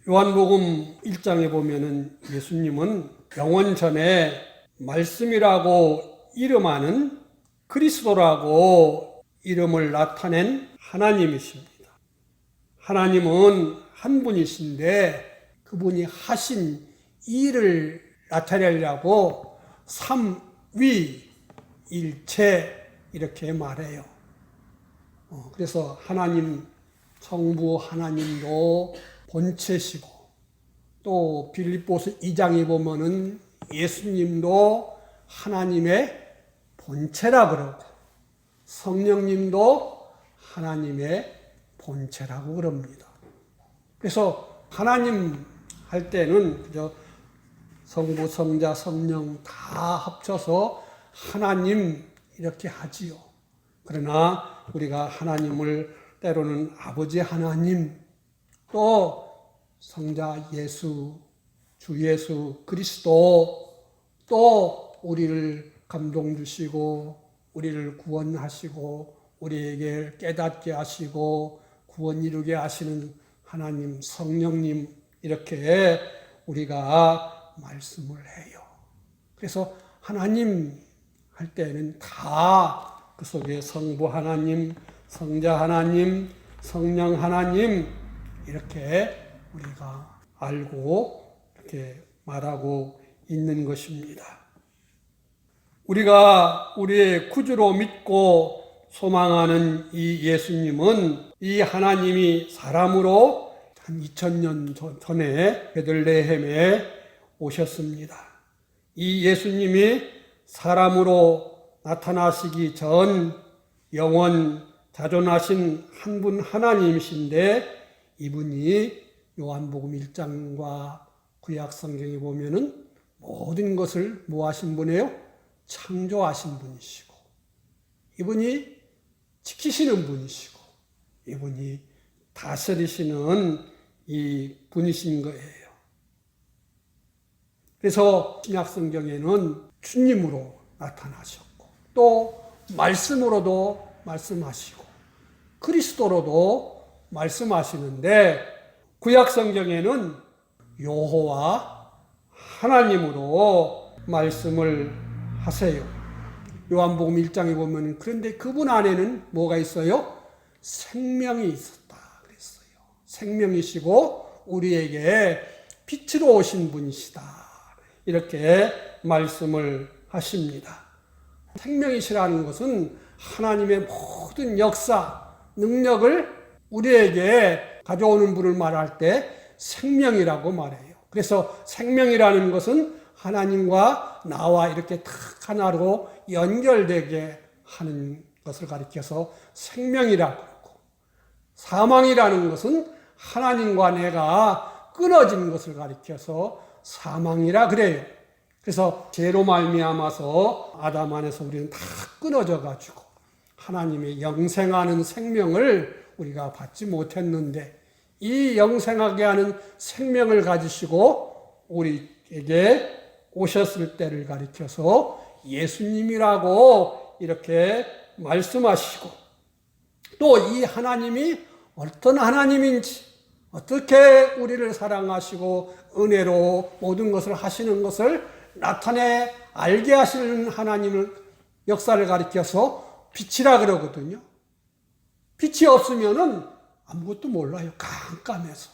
요한복음 1장에 보면은 예수님은 영원 전에 말씀이라고 이름하는 그리스도라고 이름을 나타낸 하나님이십니다. 하나님은 한 분이신데 그분이 하신 일을 나타내려고 삼위일체 이렇게 말해요. 그래서 하나님, 성부 하나님도 본체시고, 또 빌립보서 2장에 보면은 예수님도 하나님의 본체라 그러고 성령님도 하나님의 본체라고 그럽니다. 그래서 하나님 할 때는 그저 성부, 성자, 성령 다 합쳐서 하나님 이렇게 하지요. 그러나 우리가 하나님을 때로는 아버지 하나님, 또 성자 예수, 주 예수 그리스도, 또 우리를 감동 주시고 우리를 구원하시고 우리에게 깨닫게 하시고 구원 이루게 하시는 하나님, 성령님, 이렇게 우리가 말씀을 해요. 그래서 하나님 할 때는 다 그 속에 성부 하나님, 성자 하나님, 성령 하나님, 이렇게 우리가 알고 이렇게 말하고 있는 것입니다. 우리가 우리의 구주로 믿고 소망하는 이 예수님은 이 하나님이 사람으로 한 2000년 전에 베들레헴에 오셨습니다. 이 예수님이 사람으로 나타나시기 전 영원 자존하신 한 분 하나님이신데, 이분이 요한복음 1장과 구약성경에 보면은 모든 것을 뭐 하신 분이에요? 창조하신 분이시고, 이분이 지키시는 분이시고, 이분이 다스리시는 이 분이신 거예요. 그래서 신약성경에는 주님으로 나타나셨고, 또 말씀으로도 말씀하시고 그리스도로도 말씀하시는데, 구약성경에는 여호와 하나님으로 말씀을 하세요. 요한복음 1장에 보면 그런데 그분 안에는 뭐가 있어요? 생명이 있었다 그랬어요. 생명이시고 우리에게 빛으로 오신 분이시다, 이렇게 말씀을 하십니다. 생명이시라는 것은 하나님의 모든 역사, 능력을 우리에게 가져오는 분을 말할 때 생명이라고 말해요. 그래서 생명이라는 것은 하나님과 나와 이렇게 딱 하나로 연결되게 하는 것을 가리켜서 생명이라고 그러고, 사망이라는 것은 하나님과 내가 끊어진 것을 가리켜서 사망이라 그래요. 그래서 죄로 말미암아서 아담 안에서 우리는 다 끊어져 가지고 하나님의 영생하는 생명을 우리가 받지 못했는데, 이 영생하게 하는 생명을 가지시고 우리에게 오셨을 때를 가리켜서 예수님이라고 이렇게 말씀하시고, 또 이 하나님이 어떤 하나님인지, 어떻게 우리를 사랑하시고 은혜로 모든 것을 하시는 것을 나타내 알게 하시는 하나님의 역사를 가리켜서 빛이라 그러거든요. 빛이 없으면은 아무것도 몰라요. 깜깜해서.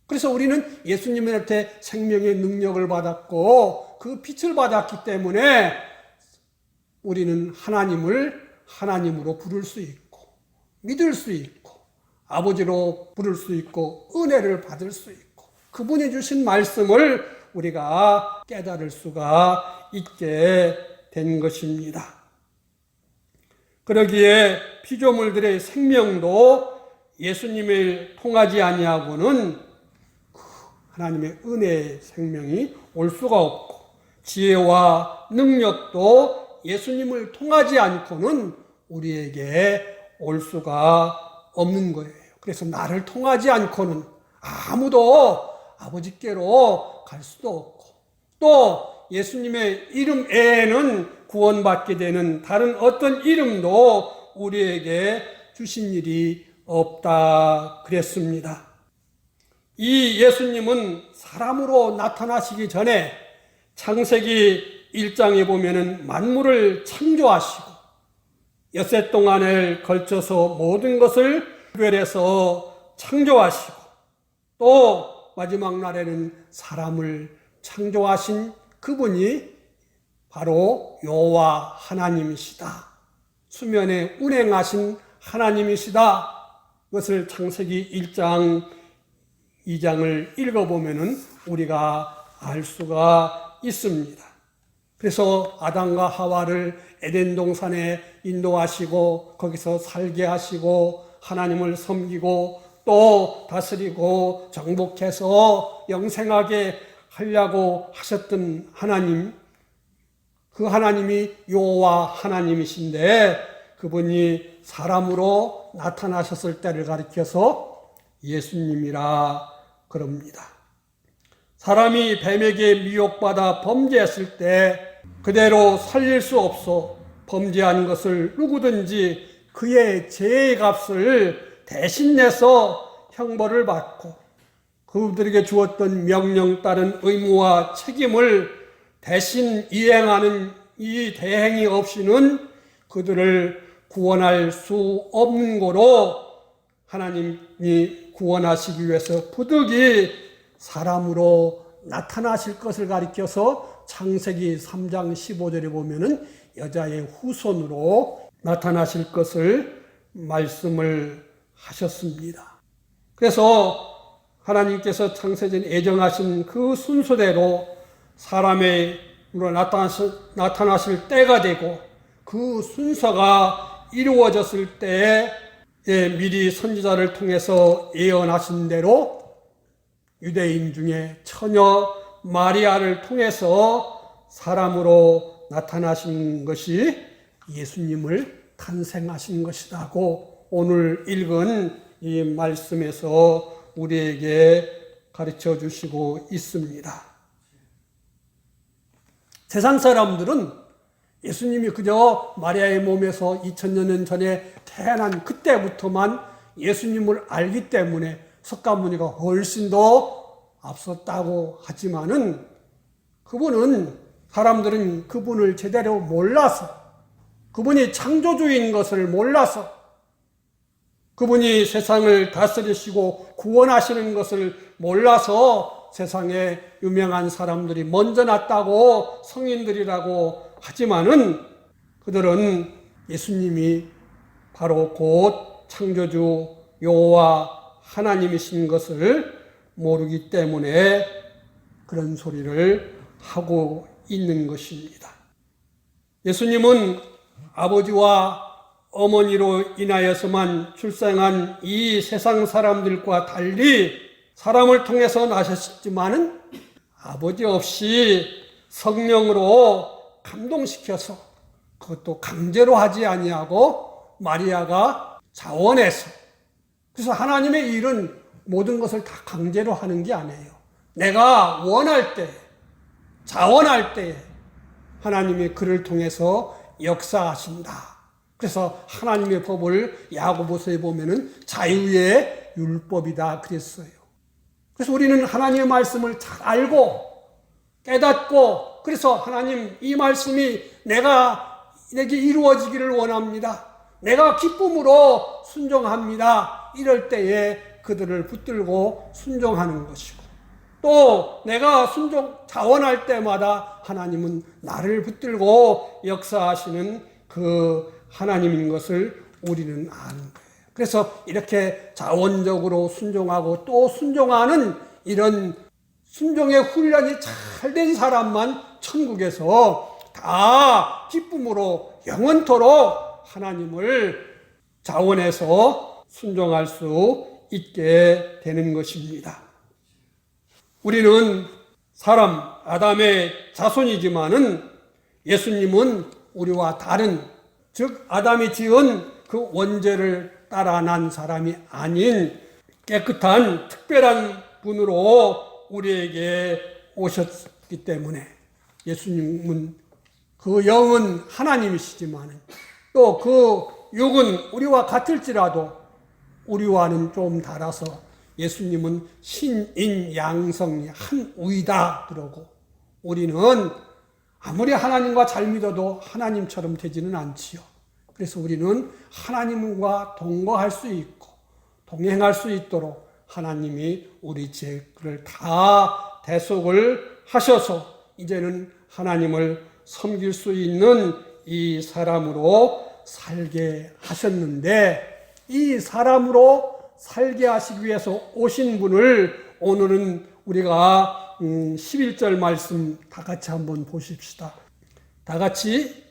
그래서 우리는 예수님한테 생명의 능력을 받았고 그 빛을 받았기 때문에 우리는 하나님을 하나님으로 부를 수 있고 믿을 수 있고 아버지로 부를 수 있고 은혜를 받을 수 있고 그분이 주신 말씀을 우리가 깨달을 수가 있게 된 것입니다. 그러기에 피조물들의 생명도 예수님을 통하지 아니하고는 하나님의 은혜의 생명이 올 수가 없고, 지혜와 능력도 예수님을 통하지 않고는 우리에게 올 수가 없는 거예요. 그래서 나를 통하지 않고는 아무도 아버지께로 갈 수도 없고, 또 예수님의 이름 외에는 구원받게 되는 다른 어떤 이름도 우리에게 주신 일이 없다 그랬습니다. 이 예수님은 사람으로 나타나시기 전에 창세기 1장에 보면은 만물을 창조하시고 엿새 동안을 걸쳐서 모든 것을 구별해서 창조하시고 또 마지막 날에는 사람을 창조하신 그분이 바로 여호와 하나님이시다. 수면에 운행하신 하나님이시다. 그것을 창세기 1장, 2장을 읽어보면은 우리가 알 수가 있습니다. 그래서 아담과 하와를 에덴 동산에 인도하시고 거기서 살게 하시고 하나님을 섬기고 또 다스리고 정복해서 영생하게 하려고 하셨던 하나님, 그 하나님이 여호와 하나님이신데 그분이 사람으로 나타나셨을 때를 가리켜서 예수님이라 그럽니다. 사람이 뱀에게 미혹받아 범죄했을 때 그대로 살릴 수 없어 범죄한 것을 누구든지 그의 죄의 값을 대신 내서 형벌을 받고 그들에게 주었던 명령 따른 의무와 책임을 대신 이행하는 이 대행이 없이는 그들을 구원할 수 없는 거로 하나님이 구원하시기 위해서 부득이 사람으로 나타나실 것을 가리켜서 창세기 3장 15절에 보면은 여자의 후손으로 나타나실 것을 말씀을 하셨습니다. 그래서 하나님께서 창세전 예정하신 그 순서대로 사람으로 나타나실 때가 되고 그 순서가 이루어졌을 때에 미리 선지자를 통해서 예언하신 대로 유대인 중에 처녀 마리아를 통해서 사람으로 나타나신 것이 예수님을 탄생하신 것이라고 오늘 읽은 이 말씀에서 우리에게 가르쳐 주시고 있습니다. 세상 사람들은 예수님이 그저 마리아의 몸에서 2000년 전에 태어난 그때부터만 예수님을 알기 때문에 석가모니가 훨씬 더 앞섰다고 하지만은 사람들은 그분을 제대로 몰라서 그분이 창조주인 것을 몰라서 그분이 세상을 다스리시고 구원하시는 것을 몰라서 세상에 유명한 사람들이 먼저 났다고 성인들이라고 하지만은 그들은 예수님이 바로 곧 창조주 여호와 하나님이신 것을 모르기 때문에 그런 소리를 하고 있는 것입니다. 예수님은 아버지와 어머니로 인하여서만 출생한 이 세상 사람들과 달리 사람을 통해서 나셨지만은 아버지 없이 성령으로 감동시켜서 그것도 강제로 하지 아니하고 마리아가 자원해서 그래서 하나님의 일은 모든 것을 다 강제로 하는 게 아니에요. 내가 원할 때, 자원할 때 하나님이 그를 통해서 역사하신다. 그래서 하나님의 법을 야고보서에 보면은 자유의 율법이다 그랬어요. 그래서 우리는 하나님의 말씀을 잘 알고 깨닫고 그래서 하나님 이 말씀이 내게 이루어지기를 원합니다. 내가 기쁨으로 순종합니다. 이럴 때에 그들을 붙들고 순종하는 것이고 또 내가 자원할 때마다 하나님은 나를 붙들고 역사하시는 그 하나님인 것을 우리는 아는 거예요. 그래서 이렇게 자원적으로 순종하고 또 순종하는 이런 순종의 훈련이 잘 된 사람만 천국에서 다 기쁨으로 영원토록 하나님을 자원해서 순종할 수 있게 되는 것입니다. 우리는 사람 아담의 자손이지만은 예수님은 우리와 다른 즉 아담이 지은 그 원죄를 따라 난 사람이 아닌 깨끗한 특별한 분으로 우리에게 오셨기 때문에 예수님은 그 영은 하나님이시지만 또 그 육은 우리와 같을지라도 우리와는 좀 달라서 예수님은 신인 양성이 한 우이다 그러고, 우리는 아무리 하나님과 잘 믿어도 하나님처럼 되지는 않지요. 그래서 우리는 하나님과 동거할 수 있고 동행할 수 있도록 하나님이 우리 죄를 다 대속을 하셔서 이제는 하나님을 섬길 수 있는 이 사람으로 살게 하셨는데, 이 사람으로 살게 하시기 위해서 오신 분을 오늘은 우리가 11절 말씀 다 같이 한번 보십시다. 다 같이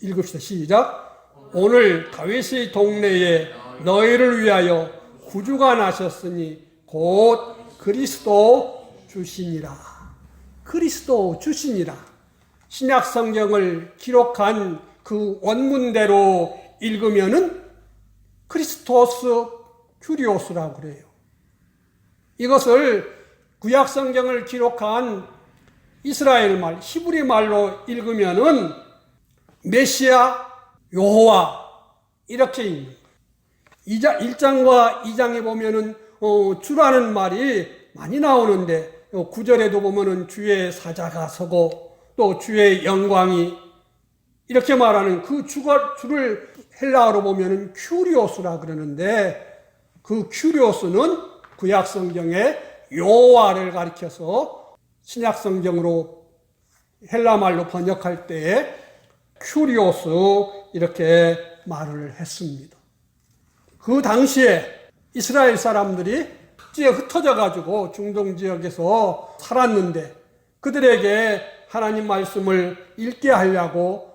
읽읍시다. 시작. 오늘 다윗의 동네에 너희를 위하여 구주가 나셨으니 곧 그리스도 주시니라. 그리스도 주시니라. 신약 성경을 기록한 그 원문대로 읽으면은 크리스토스 큐리오스라고 그래요. 이것을 구약 성경을 기록한 이스라엘 말, 히브리 말로 읽으면은 메시아 여호와 이렇게 읽는 거예요. 1장과 2장에 보면은 주라는 말이 많이 나오는데 9절에도 보면은 주의 사자가 서고 또 주의 영광이 이렇게 말하는 그 주를 헬라어로 보면은 큐리오스라 그러는데, 그 큐리오스는 구약 성경의 여호와를 가리켜서 신약 성경으로 헬라 말로 번역할 때에 큐리오스 이렇게 말을 했습니다. 그 당시에 이스라엘 사람들이 지에 흩어져 가지고 중동 지역에서 살았는데, 그들에게 하나님 말씀을 읽게 하려고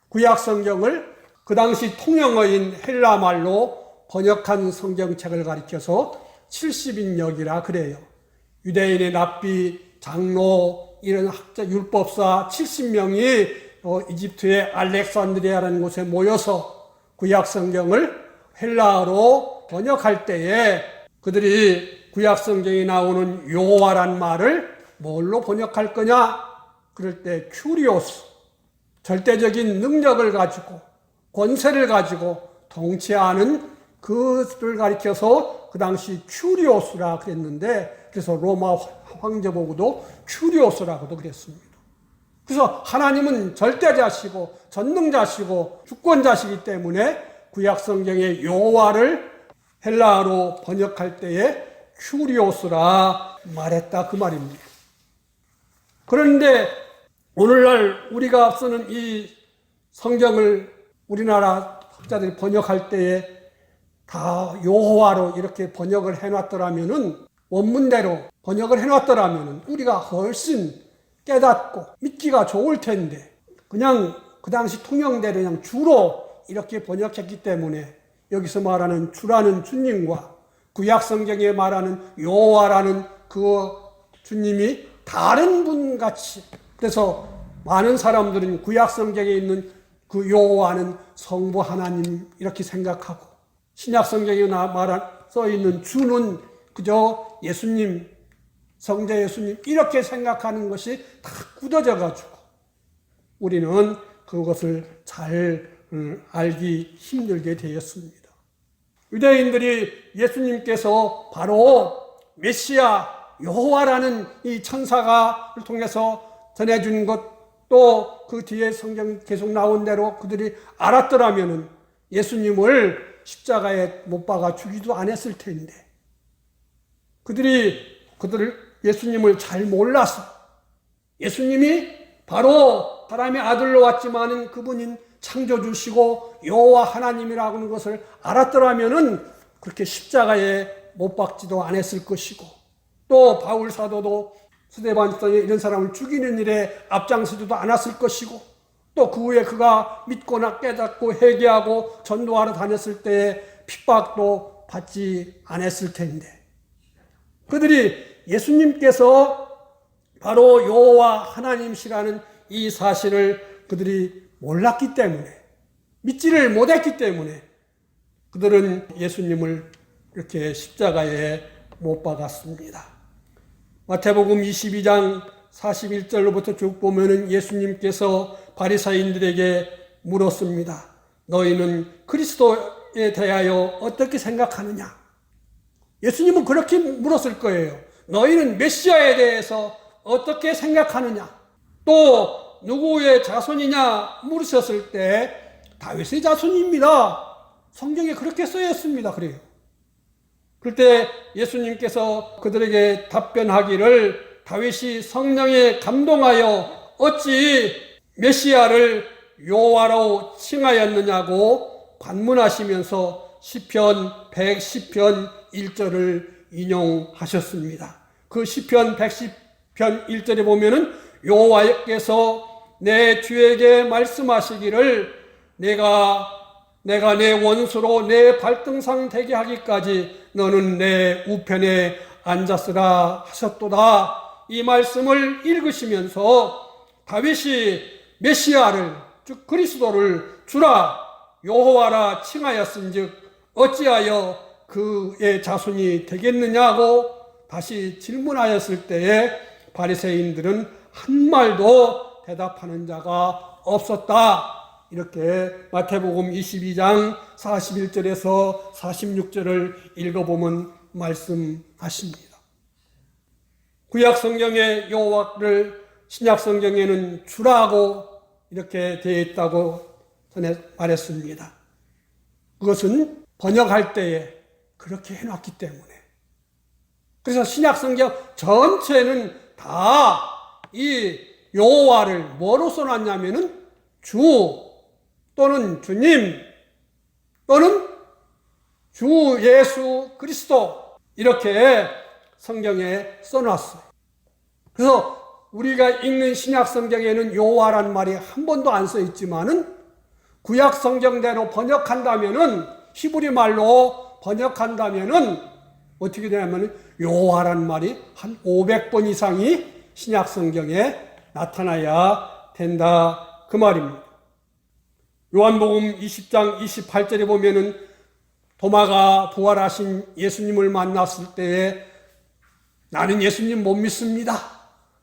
구약 성경을 그 당시 통영어인 헬라 말로 번역한 성경책을 가리켜서 70인역이라 그래요. 유대인의 랍비, 장로, 이런 학자, 율법사 70명이 이집트의 알렉산드리아라는 곳에 모여서 구약 성경을 헬라어로 번역할 때에 그들이 구약 성경에 나오는 여호와란 말을 뭘로 번역할 거냐? 그럴 때 큐리오스, 절대적인 능력을 가지고 권세를 가지고 통치하는 그를 가리켜서 그 당시 큐리오스라 그랬는데, 그래서 로마 황제보고도 큐리오스라고도 그랬습니다. 그래서 하나님은 절대자시고 전능자시고 주권자시기 때문에 구약 성경의 여호와를 헬라어로 번역할 때에 큐리오스라 말했다 그 말입니다. 그런데 오늘날 우리가 쓰는 이 성경을 우리나라 학자들이 번역할 때에 다 여호와로 이렇게 번역을 해놨더라면은, 원문대로 번역을 해놨더라면은 우리가 훨씬 깨닫고 믿기가 좋을 텐데, 그냥 그 당시 통영대로 그냥 주로 이렇게 번역했기 때문에 여기서 말하는 주라는 주님과 구약 성경에 말하는 여호와라는 그 주님이 다른 분 같이, 그래서 많은 사람들은 구약 성경에 있는 그 여호와는 성부 하나님 이렇게 생각하고, 신약 성경에 써 있는 주는 그저 예수님, 성자 예수님 이렇게 생각하는 것이 다 굳어져 가지고 우리는 그것을 잘 알기 힘들게 되었습니다. 유대인들이 예수님께서 바로 메시아 여호와라는 이 천사가 통해서 전해준 것, 또 그 뒤에 성경 계속 나온 대로 그들이 알았더라면은 예수님을 십자가에 못 박아 죽이도 안 했을 텐데, 그들을 예수님을 잘 몰라서 예수님이 바로 사람의 아들로 왔지만은 그분인 창조주시고 여호와 하나님이라고 하는 것을 알았더라면은 그렇게 십자가에 못 박지도 않았을 것이고, 또 바울 사도도 스데반 집사에 이런 사람을 죽이는 일에 앞장서지도 않았을 것이고, 또 그 후에 그가 믿거나 깨닫고 회개하고 전도하러 다녔을 때에 핍박도 받지 않았을 텐데, 그들이 예수님께서 바로 여호와 하나님이시라는 이 사실을 그들이 몰랐기 때문에, 믿지를 못했기 때문에 그들은 예수님을 이렇게 십자가에 못 박았습니다. 마태복음 22장 41절로부터 쭉 보면은 예수님께서 바리사인들에게 물었습니다. 너희는 그리스도에 대하여 어떻게 생각하느냐? 예수님은 그렇게 물었을 거예요. 너희는 메시아에 대해서 어떻게 생각하느냐? 또 누구의 자손이냐 물으셨을 때 다윗의 자손입니다. 성경에 그렇게 쓰여 있습니다. 그래요. 그럴 때 예수님께서 그들에게 답변하기를 다윗이 성령에 감동하여 어찌 메시아를 여호와로 칭하였느냐고 반문하시면서 시편 110편 1절을 인용하셨습니다. 그 시편 110편 1절에 보면은 여호와께서 내 주에게 말씀하시기를 내가 내 원수로 내 발등상 되게 하기까지 너는 내 우편에 앉았으라 하셨도다. 이 말씀을 읽으시면서 다윗이 메시아를 즉 그리스도를 주라 여호와라 칭하였은즉 어찌하여 그의 자손이 되겠느냐고 다시 질문하였을 때에 바리새인들은 한 말도 대답하는 자가 없었다. 이렇게 마태복음 22장 41절에서 46절을 읽어보면 말씀하십니다. 구약 성경의 여호와를 신약 성경에는 주라고 이렇게 되어 있다고 전에 말했습니다. 그것은 번역할 때에 그렇게 해놨기 때문에. 그래서 신약 성경 전체는 다 이 여호와를 뭐로 써놨냐면은 주 또는 주님 또는 주 예수 그리스도 이렇게 성경에 써놨어요. 그래서 우리가 읽는 신약 성경에는 여호와란 말이 한 번도 안 써 있지만은 구약 성경대로 번역한다면은 히브리 말로 번역한다면은 어떻게 되냐면은 여호와란 말이 한 500번 이상이 신약 성경에 나타나야 된다 그 말입니다. 요한복음 20장 28절에 보면은 도마가 부활하신 예수님을 만났을 때에 나는 예수님 못 믿습니다.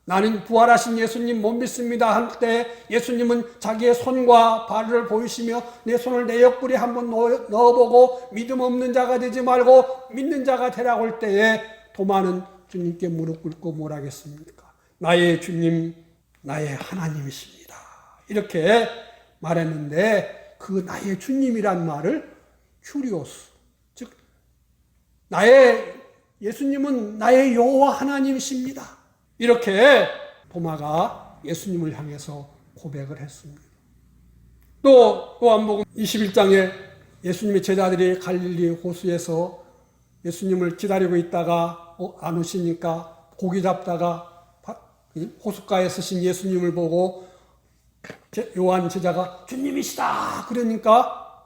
나는 부활하신 예수님 못 믿습니다 할 때 예수님은 자기의 손과 발을 보이시며 내 손을 내 옆구리에 한번 넣어보고 믿음 없는 자가 되지 말고 믿는 자가 되라고 할 때에 도마는 주님께 무릎 꿇고 뭘 하겠습니까? 나의 주님, 나의 하나님이십니다. 이렇게 말했는데 그 나의 주님이란 말을 큐리오스, 즉 나의 예수님은 나의 여호와 하나님이십니다. 이렇게 도마가 예수님을 향해서 고백을 했습니다. 또 요한복음 21장에 예수님의 제자들이 갈릴리 호수에서 예수님을 기다리고 있다가 안 오시니까 고기 잡다가 호숫가에 서신 예수님을 보고 요한 제자가 주님이시다 그러니까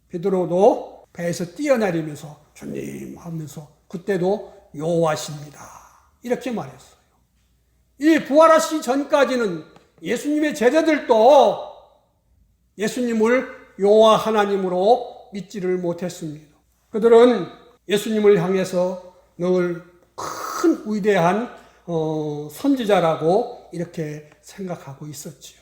베드로도 배에서 뛰어내리면서 주님 하면서 그때도 여호와십니다 이렇게 말했어요. 이 부활하시기 전까지는 예수님의 제자들도 예수님을 여호와 하나님으로 믿지를 못했습니다. 그들은 예수님을 향해서 늘 큰 위대한 선지자라고 이렇게 생각하고 있었지요.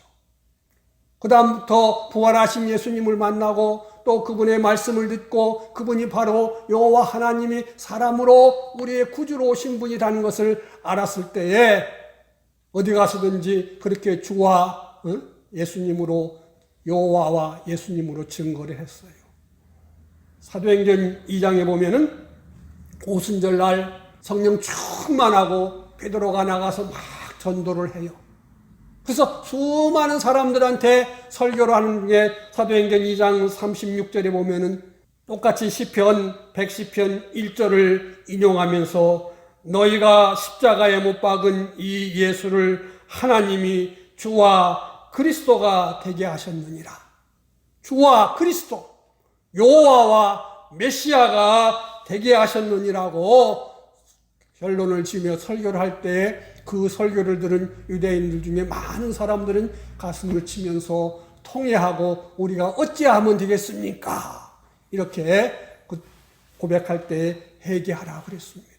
그 다음부터 부활하신 예수님을 만나고 또 그분의 말씀을 듣고 그분이 바로 여호와 하나님이 사람으로 우리의 구주로 오신 분이라는 것을 알았을 때에 어디 가서든지 그렇게 주와 예수님으로 여호와와 예수님으로 증거를 했어요. 사도행전 2장에 보면은 오순절날 성령 충만하고 베드로가 나가서 막 전도를 해요. 그래서 수많은 사람들한테 설교를 하는 게 사도행전 2장 36절에 보면은 똑같이 시편 110편 1절을 인용하면서 너희가 십자가에 못 박은 이 예수를 하나님이 주와 그리스도가 되게 하셨느니라. 주와 그리스도, 여호와와 메시아가 되게 하셨느니라고 결론을 지으며 설교를 할 때 그 설교를 들은 유대인들 중에 많은 사람들은 가슴을 치면서 통회하고 우리가 어찌하면 되겠습니까? 이렇게 고백할 때 회개하라 그랬습니다.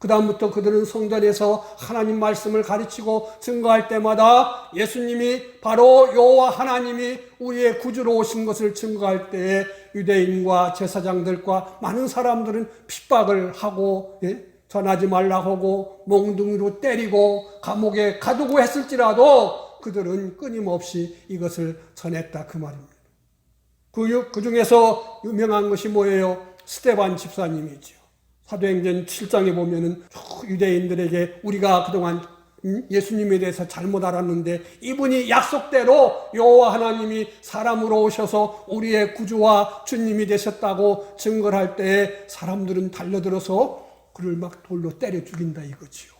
그 다음부터 그들은 성전에서 하나님 말씀을 가르치고 증거할 때마다 예수님이 바로 여호와 하나님이 우리의 구주로 오신 것을 증거할 때에 유대인과 제사장들과 많은 사람들은 핍박을 하고 전하지 말라고 하고 몽둥이로 때리고 감옥에 가두고 했을지라도 그들은 끊임없이 이것을 전했다 그 말입니다. 그 중에서 유명한 것이 뭐예요? 스데반 집사님이죠. 사도행전 7장에 보면은 유대인들에게 우리가 그동안 예수님에 대해서 잘못 알았는데 이분이 약속대로 여호와 하나님이 사람으로 오셔서 우리의 구주와 주님이 되셨다고 증거를 할 때에 사람들은 달려들어서 그를 막 돌로 때려 죽인다 이거지요.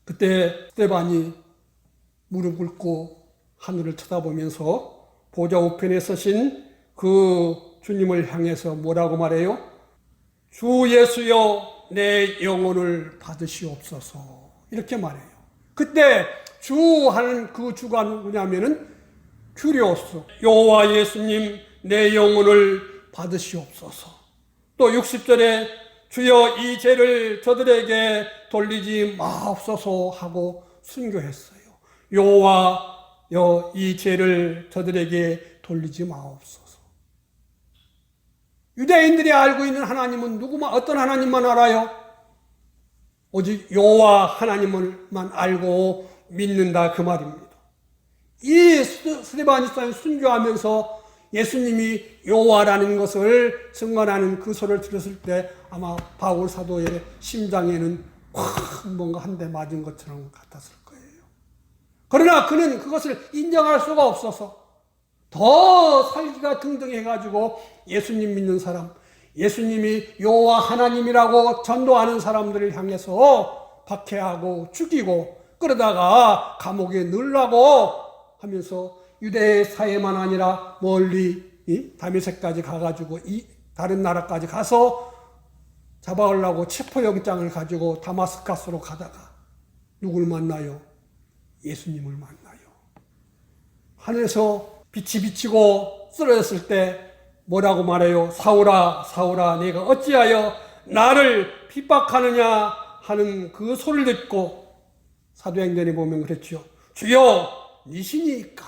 그때 스데반이 무릎 꿇고 하늘을 쳐다보면서 보좌 우편에 서신 그 주님을 향해서 뭐라고 말해요? 주 예수여 내 영혼을 받으시옵소서 이렇게 말해요. 그때 주 하는 그 주가 누구냐면은 큐리오스 여호와 예수님 내 영혼을 받으시옵소서. 또 60절에 주여 이 죄를 저들에게 돌리지 마옵소서 하고 순교했어요. 여호와여 이 죄를 저들에게 돌리지 마옵소서. 유대인들이 알고 있는 하나님은 어떤 하나님만 알아요? 오직 여호와 하나님을만 알고 믿는다 그 말입니다. 이 스데반 집사님 순교하면서 예수님이 여호와라는 것을 증언하는 그 소리를 들었을 때 아마 바울 사도의 심장에는 콱 뭔가 한 대 맞은 것처럼 같았을 거예요. 그러나 그는 그것을 인정할 수가 없어서 더 살기가 등등해가지고 예수님 믿는 사람, 예수님이 여호와 하나님이라고 전도하는 사람들을 향해서 박해하고 죽이고 그러다가 감옥에 넣으려고 하면서 유대 사회만 아니라 멀리 다메섹까지 가가지고 다른 나라까지 가서 잡아오려고 체포영장을 가지고 다마스카스로 가다가 누굴 만나요? 예수님을 만나요. 하늘에서 빛이 비치고 쓰러졌을 때 뭐라고 말해요? 사울아 사울아 내가 어찌하여 나를 핍박하느냐 하는 그 소리를 듣고 사도행전에 보면 그랬죠. 주여 니시니까.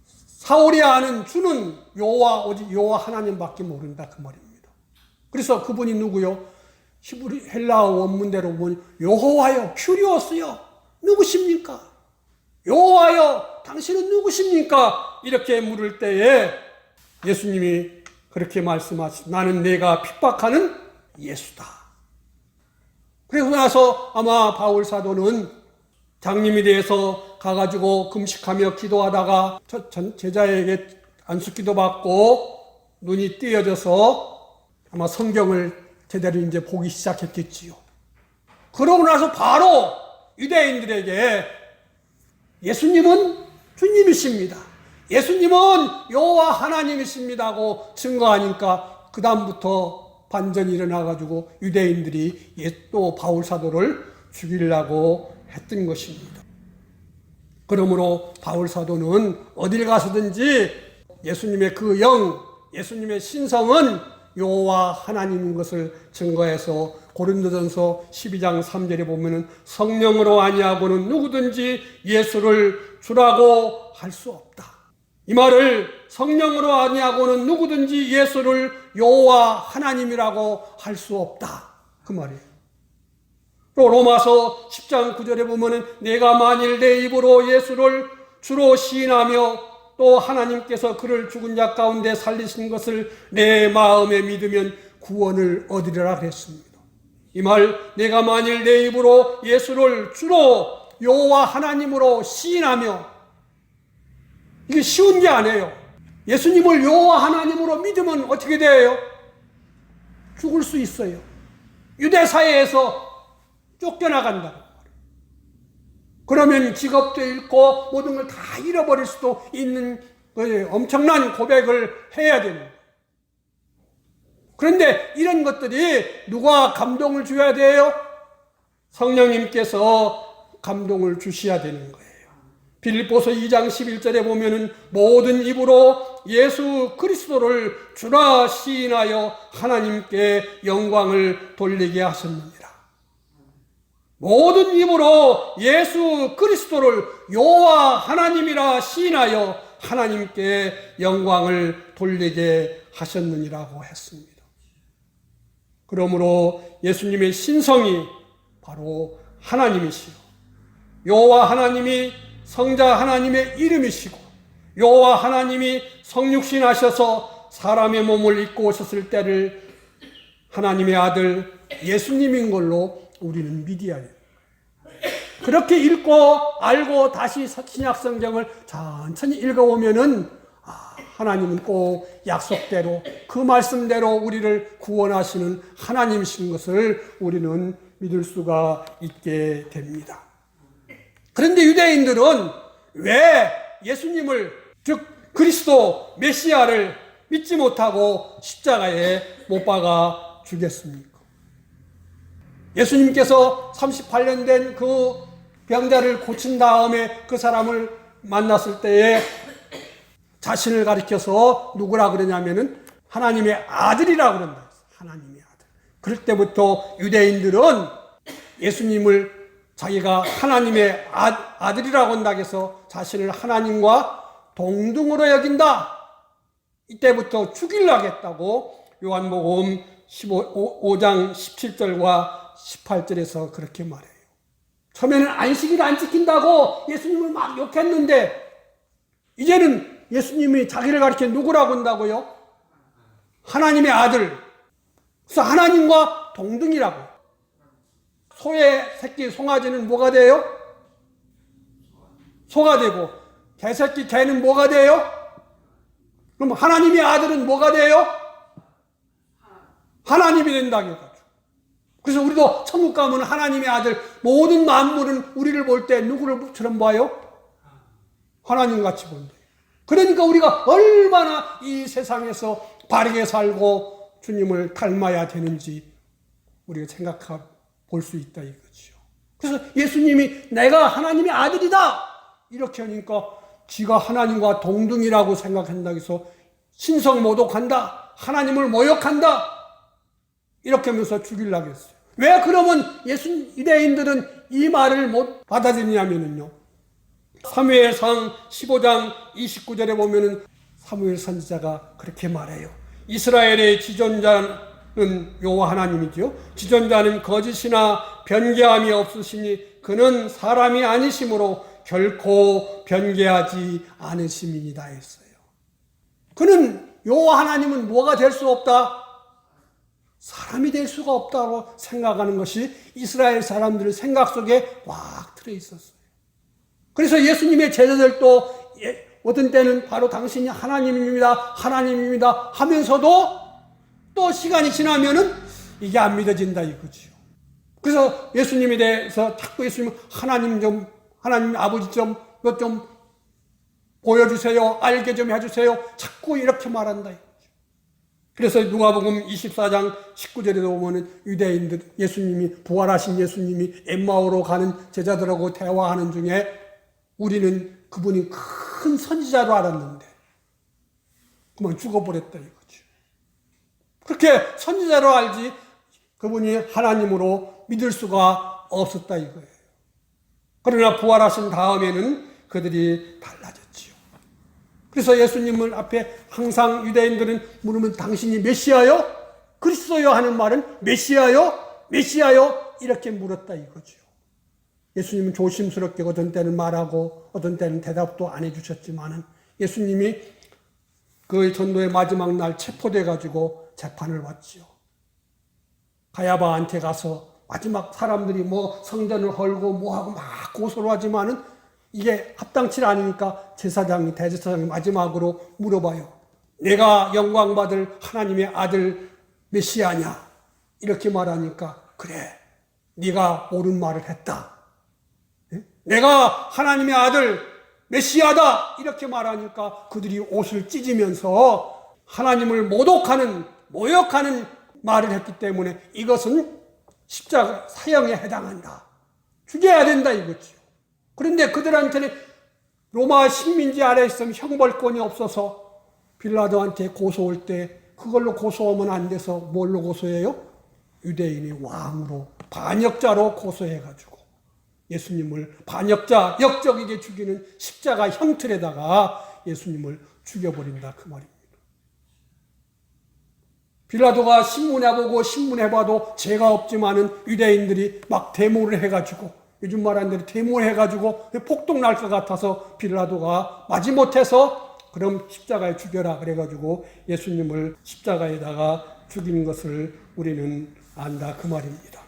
사울이 아는 주는 오직 여호와 하나님밖에 모른다 그 말입니다. 그래서 그분이 누구요? 히브리 헬라어 원문대로 보니 여호와여 큐리오스요 누구십니까? 여호와여 당신은 누구십니까? 이렇게 물을 때에 예수님이 그렇게 말씀하시 나는 내가 핍박하는 예수다. 그리고 나서 아마 바울 사도는 장님에 대해서 가가지고 금식하며 기도하다가 제자에게 안수기도 받고 눈이 띄어져서 아마 성경을 제대로 이제 보기 시작했겠지요. 그러고 나서 바로 유대인들에게 예수님은 주님이십니다. 예수님은 여호와 하나님이십니다고 증거하니까 그 다음부터 반전이 일어나가지고 유대인들이 또 바울 사도를 죽이려고 했던 것입니다. 그러므로 바울 사도는 어딜 가서든지 예수님의 그 영, 예수님의 신성은 여호와 하나님인 것을 증거해서 고린도전서 12장 3절에 보면은 성령으로 아니하고는 누구든지 예수를 주라고 할 수 없다. 이 말을 성령으로 아니하고는 누구든지 예수를 여호와 하나님이라고 할 수 없다. 그 말이에요. 또 로마서 10장 9절에 보면은 내가 만일 내 입으로 예수를 주로 시인하며 또 하나님께서 그를 죽은 자 가운데 살리신 것을 내 마음에 믿으면 구원을 얻으리라 그랬습니다. 이 말 내가 만일 내 입으로 예수를 주로 여호와 하나님으로 시인하며 이게 쉬운 게 아니에요. 예수님을 여호와 하나님으로 믿으면 어떻게 돼요? 죽을 수 있어요. 유대 사회에서 쫓겨나간다. 그러면 직업도 잃고 모든 걸 다 잃어버릴 수도 있는 엄청난 고백을 해야 됩니다. 그런데 이런 것들이 누가 감동을 줘야 돼요? 성령님께서 감동을 주셔야 되는 거예요. 빌립보서 2장 11절에 보면은 모든 입으로 예수 그리스도를 주라 시인하여 하나님께 영광을 돌리게 하셨느니라. 모든 입으로 예수 그리스도를 여호와 하나님이라 시인하여 하나님께 영광을 돌리게 하셨느니라고 했습니다. 그러므로 예수님의 신성이 바로 하나님이시요, 여호와 하나님이 성자 하나님의 이름이시고, 여호와 하나님이 성육신 하셔서 사람의 몸을 입고 오셨을 때를 하나님의 아들 예수님인 걸로 우리는 믿어야 해요. 그렇게 읽고 알고 다시 신약 성경을 천천히 읽어보면은 하나님은 꼭 약속대로 그 말씀대로 우리를 구원하시는 하나님이신 것을 우리는 믿을 수가 있게 됩니다. 그런데 유대인들은 왜 예수님을, 즉 그리스도 메시아를 믿지 못하고 십자가에 못 박아 죽였습니까? 예수님께서 38년 된 그 병자를 고친 다음에 그 사람을 만났을 때에 자신을 가리켜서 누구라 그러냐면은 하나님의 아들이라고 그런다. 하나님의 아들. 그럴 때부터 유대인들은 예수님을 자기가 하나님의 아들이라고 한다고 해서 자신을 하나님과 동등으로 여긴다. 이때부터 죽이려고 했다고 요한복음 5장 17절과 18절에서 그렇게 말해요. 처음에는 안식일을 안 지킨다고 예수님을 막 욕했는데 이제는 예수님이 자기를 가리켜 누구라고 한다고요? 하나님의 아들. 그래서 하나님과 동등이라고. 소의 새끼 송아지는 뭐가 돼요? 소가 되고, 개새끼 개는 뭐가 돼요? 그럼 하나님의 아들은 뭐가 돼요? 하나님이 된다고. 그래서 우리도 천국 가면 하나님의 아들, 모든 만물은 우리를 볼 때 누구를처럼 봐요? 하나님 같이 본다. 그러니까 우리가 얼마나 이 세상에서 바르게 살고 주님을 닮아야 되는지 우리가 생각해 볼 수 있다 이거죠. 그래서 예수님이 내가 하나님의 아들이다 이렇게 하니까 지가 하나님과 동등이라고 생각한다고 해서 신성 모독한다, 하나님을 모욕한다 이렇게 하면서 죽이려고 했어요. 왜 그러면 유대인들은 이 말을 못 받아들이냐면요, 사무엘상 15장 29절에 보면은 사무엘 선지자가 그렇게 말해요. 이스라엘의 지존자는 여호와 하나님이죠. 지존자는 거짓이나 변개함이 없으시니 그는 사람이 아니심으로 결코 변개하지 않으심이니이다 했어요. 그는 여호와 하나님은 뭐가 될 수 없다? 사람이 될 수가 없다고 생각하는 것이 이스라엘 사람들의 생각 속에 꽉 들어 있었어요. 그래서 예수님의 제자들도 어떤 때는 바로 당신이 하나님입니다, 하나님입니다 하면서도 또 시간이 지나면은 이게 안 믿어진다 이거죠. 그래서 예수님에 대해서 자꾸 예수님 하나님 아버지 좀 보여주세요, 알게 좀 해주세요, 자꾸 이렇게 말한다. 그래서 누가복음 24장 19절에도 보면은 유대인들, 예수님이 부활하신 예수님이 엠마오로 가는 제자들하고 대화하는 중에 우리는 그분이 큰 선지자로 알았는데 그만 죽어버렸다 이거죠. 그렇게 선지자로 알지 그분이 하나님으로 믿을 수가 없었다 이거예요. 그러나 부활하신 다음에는 그들이 달라졌지요. 그래서 예수님을 앞에 항상 유대인들은 물으면 당신이 메시아요? 그리스도요? 하는 말은 메시아요? 메시아요? 이렇게 물었다 이거죠. 예수님은 조심스럽게 어떤 때는 말하고 어떤 때는 대답도 안 해주셨지만은 예수님이 그 전도의 마지막 날 체포돼 가지고 재판을 받지요. 가야바한테 가서 마지막 사람들이 뭐 성전을 헐고 뭐하고 막 고소를 하지만은 이게 합당치 않으니까 대제사장이 마지막으로 물어봐요. 내가 영광받을 하나님의 아들 메시아냐? 이렇게 말하니까 그래, 네가 옳은 말을 했다. 내가 하나님의 아들 메시아다 이렇게 말하니까 그들이 옷을 찢으면서 하나님을 모욕하는 말을 했기 때문에 이것은 십자가 사형에 해당한다, 죽여야 된다 이거죠. 그런데 그들한테는 로마 식민지 아래에 있으면 형벌권이 없어서 빌라도한테 고소할 때 그걸로 고소하면 안 돼서 뭘로 고소해요? 유대인의 왕으로 반역자로 고소해가지고 예수님을 반역자, 역적에게 죽이는 십자가 형틀에다가 예수님을 죽여버린다 그 말입니다. 빌라도가 신문해 보고 신문해 봐도 죄가 없지만은 유대인들이 막 데모를 해가지고, 요즘 말하는 대로 데모를 해가지고 폭동 날 것 같아서 빌라도가 마지못해서 그럼 십자가에 죽여라 그래가지고 예수님을 십자가에다가 죽인 것을 우리는 안다 그 말입니다.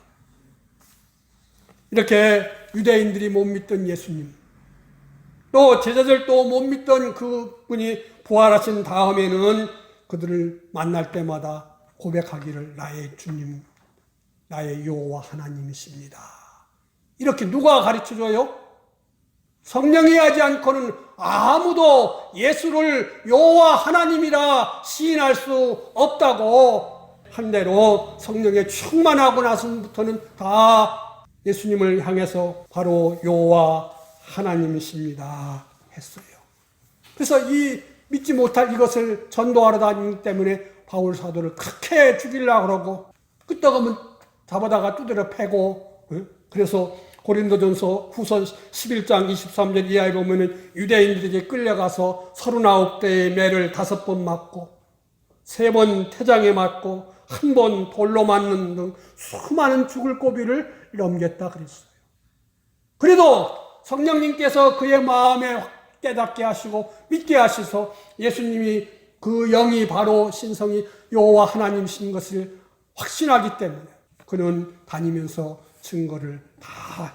이렇게 유대인들이 못 믿던 예수님, 또 제자들도 못 믿던 그분이 부활하신 다음에는 그들을 만날 때마다 고백하기를 나의 주님, 나의 여호와 하나님이십니다. 이렇게 누가 가르쳐줘요? 성령이 하지 않고는 아무도 예수를 여호와 하나님이라 시인할 수 없다고 한 대로 성령에 충만하고 나서부터는 다 예수님을 향해서 바로 여호와 하나님이십니다 했어요. 그래서 이 믿지 못할 이것을 전도하러 다니기 때문에 바울 사도를 그렇게 죽이려고 그러고 끄떡하면 잡아다가 두드려 패고, 그래서 고린도전서 후서 11장 23절 이하에 보면은 유대인들에게 끌려가서 39대의 매를 5번 맞고 3번 태장에 맞고 1번 돌로 맞는 등 수많은 죽을 고비를 넘겼다 그랬어요. 그래도 성령님께서 그의 마음에 깨닫게 하시고 믿게 하셔서 예수님이 그 영이 바로 신성이 여호와 하나님이신 것을 확신하기 때문에 그는 다니면서 증거를 다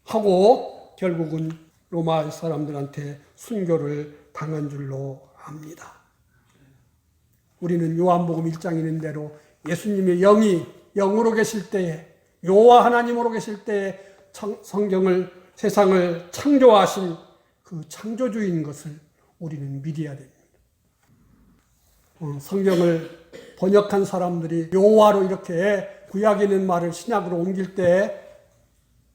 하고 결국은 로마 사람들한테 순교를 당한 줄로 압니다. 우리는 요한복음 1장에 있는 대로 예수님의 영이 영으로 계실 때에, 여호와 하나님으로 계실 때에 성경을, 세상을 창조하신 그 창조주인 것을 우리는 믿어야 됩니다. 성경을 번역한 사람들이 여호와로 이렇게 구약에 있는 말을 신약으로 옮길 때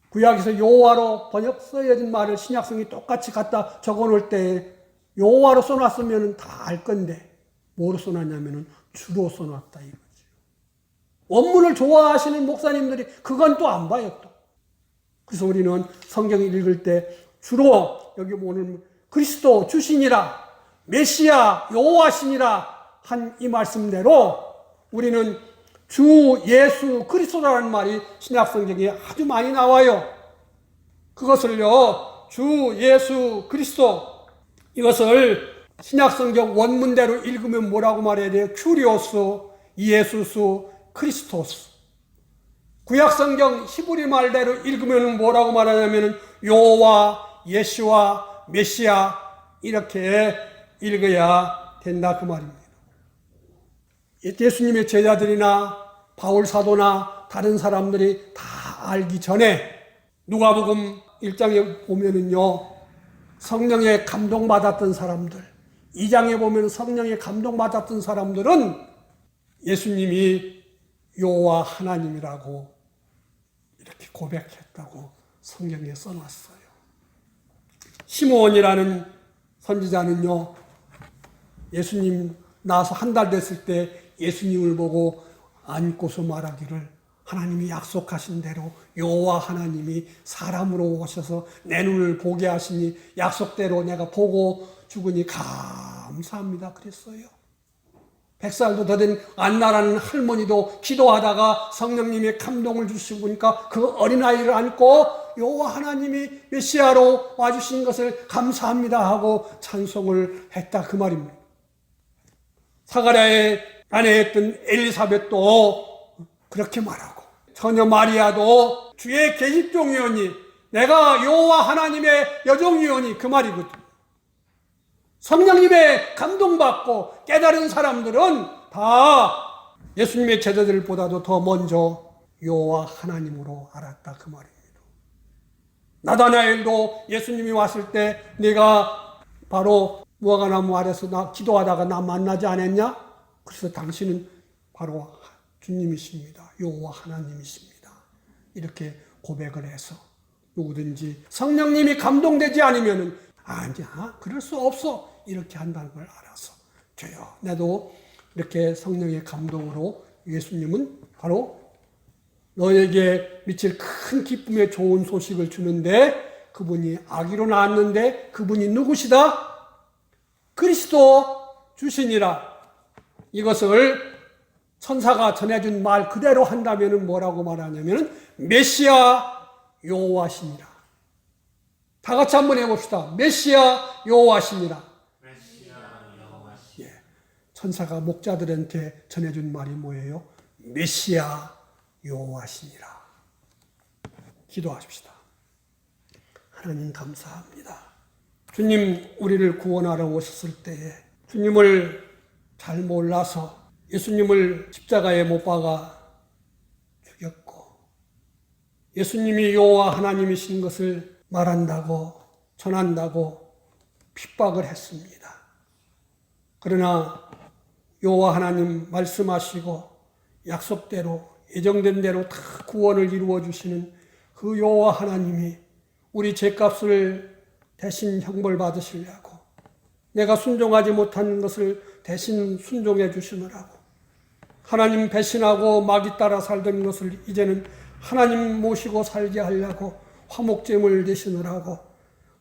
구약에서 여호와로 써여진 말을 신약성이 똑같이 갖다 적어놓을 때 여호와로 써놨으면 다 알 건데 뭐로 써놨냐면 주로 써놨다 이거죠. 원문을 좋아하시는 목사님들이 그건 또 안 봐요 또. 그래서 우리는 성경을 읽을 때 주로 여기 보는 그리스도 주신이라 메시아 여호와신이라 한 이 말씀대로 우리는 주 예수 그리스도라는 말이 신약성경에 아주 많이 나와요. 그것을요 주 예수 그리스도, 이것을 신약성경 원문대로 읽으면 뭐라고 말해야 돼요? 큐리오스, 예수스, 크리스토스. 구약성경 히브리 말대로 읽으면 뭐라고 말하냐면 여호와, 예수와, 메시아 이렇게 읽어야 된다 그 말입니다. 예수님의 제자들이나 바울 사도나 다른 사람들이 다 알기 전에 누가복음 1장에 보면은요 성령에 감동받았던 사람들, 2장에 보면 성령에 감동받았던 사람들은 예수님이 여호와 하나님이라고 이렇게 고백했다고 성경에 써놨어요. 시므온이라는 선지자는요 예수님 나서 한 달 됐을 때 예수님을 보고 안고서 말하기를 하나님이 약속하신 대로 여호와 하나님이 사람으로 오셔서 내 눈을 보게 하시니 약속대로 내가 보고 죽으니 감사합니다 그랬어요. 100살도 더 된 안나라는 할머니도 기도하다가 성령님의 감동을 주시고 보니까 그 어린아이를 안고 여호와 하나님이 메시아로 와주신 것을 감사합니다 하고 찬송을 했다 그 말입니다. 사가랴의 아내였던 엘리사벳도 그렇게 말하고 처녀 마리아도 주의 계집종이오니 내가 여호와 하나님의 여종이오니 그 말이거든요. 성령님의 감동받고 깨달은 사람들은 다 예수님의 제자들보다도 더 먼저 여호와 하나님으로 알았다 그 말입니다. 나다나엘도 예수님이 왔을 때 네가 바로 무화과나무 아래서 나 기도하다가 나 만나지 않았냐? 그래서 당신은 바로 주님이십니다. 여호와 하나님이십니다. 이렇게 고백을 해서 누구든지 성령님이 감동되지 않으면은 아니야 그럴 수 없어 이렇게 한다는 걸 알아서 줘요. 나도 이렇게 성령의 감동으로 예수님은 바로 너에게 미칠 큰 기쁨의 좋은 소식을 주는데 그분이 아기로 낳았는데 그분이 누구시다? 그리스도 주시니라. 이것을 천사가 전해준 말 그대로 한다면 뭐라고 말하냐면 메시아 여호와시니라. 다 같이 한번 해봅시다. 메시아 여호와시니라. 예, 천사가 목자들한테 전해준 말이 뭐예요? 메시아 여호와시니라. 기도하십시다. 하나님 감사합니다. 주님 우리를 구원하러 오셨을 때에 주님을 잘 몰라서 예수님을 십자가에 못 박아 죽였고 예수님이 여호와 하나님이신 것을 말한다고 전한다고 핍박을 했습니다. 그러나 여호와 하나님 말씀하시고 약속대로 예정된 대로 다 구원을 이루어 주시는 그 여호와 하나님이 우리 죄값을 대신 형벌 받으시려고 내가 순종하지 못한 것을 대신 순종해 주시느라고 하나님 배신하고 마귀 따라 살던 것을 이제는 하나님 모시고 살게 하려고 화목제물 되시느라고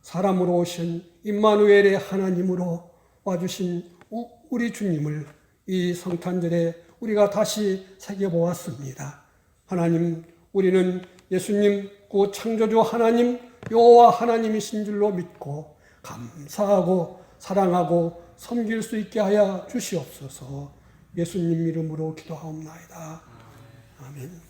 사람으로 오신 임마누엘의 하나님으로 와주신 우리 주님을 이 성탄절에 우리가 다시 새겨보았습니다. 하나님, 우리는 예수님 그 창조주 하나님 여호와 하나님이신 줄로 믿고 감사하고 사랑하고 섬길 수 있게 하여 주시옵소서. 예수님 이름으로 기도하옵나이다. 아멘.